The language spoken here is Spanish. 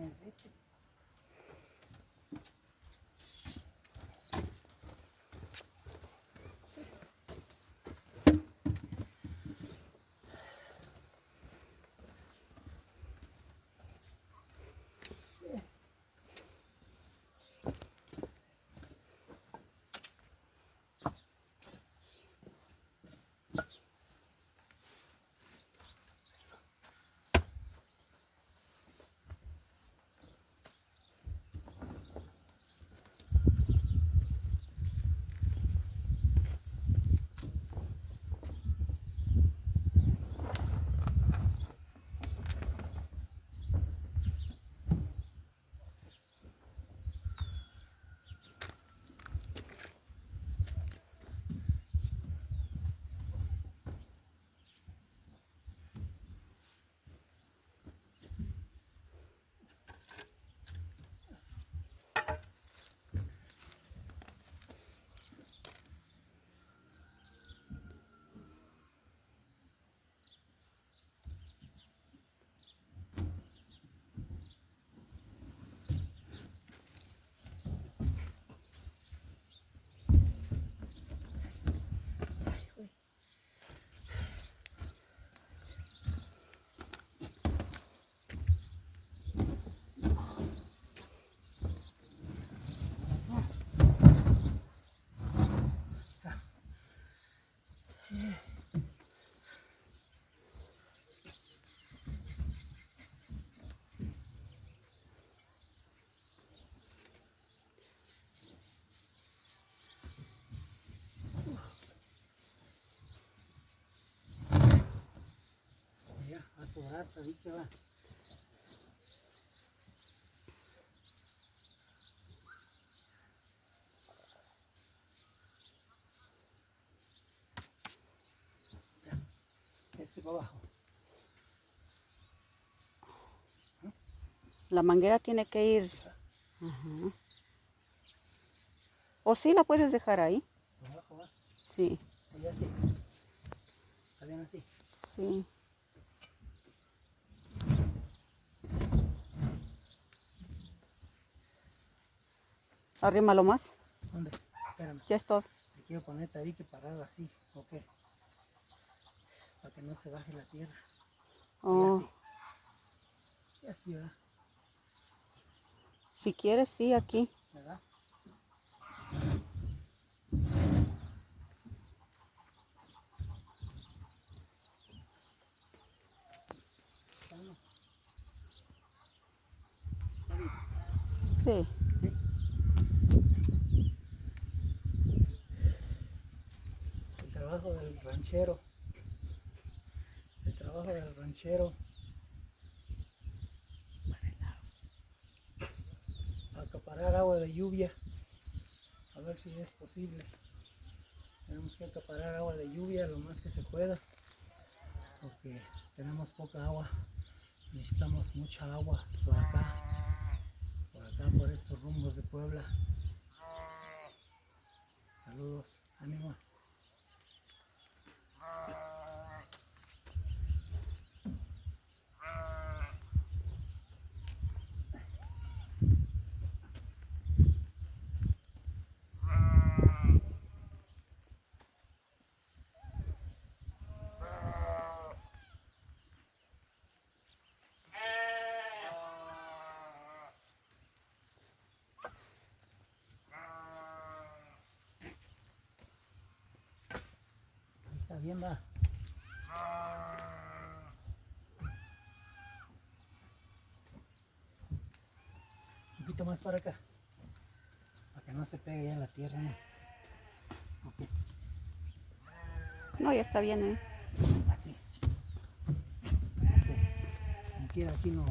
tienes, vete. Ya, a sobrar, ahí que va. Ya, para abajo. La manguera tiene que ir. Ajá. ¿O sí la puedes dejar ahí? Para abajo va. Sí. Allá sí. Está bien así. Sí. Arrímalo más. ¿Dónde? Espérame. Ya es todo. Le quiero poner tabique parado así, ok. Para que no se baje la tierra. Oh. Y así, ¿verdad? Si quieres, sí, aquí. ¿Verdad? Sí. ¿Sí? El trabajo del ranchero. El trabajo del ranchero. Acaparar agua de lluvia. A ver si es posible. Tenemos que acaparar agua de lluvia lo más que se pueda. Porque tenemos poca agua. Necesitamos mucha agua por acá. Por estos rumbos de Puebla. Saludos, ánimos. Ahí está bien, va. Un poquito más para acá. Para que no se pegue ya en la tierra, ¿no? Ok. No, ya está bien, ¿eh? Así. Ok. Como quiera, aquí no.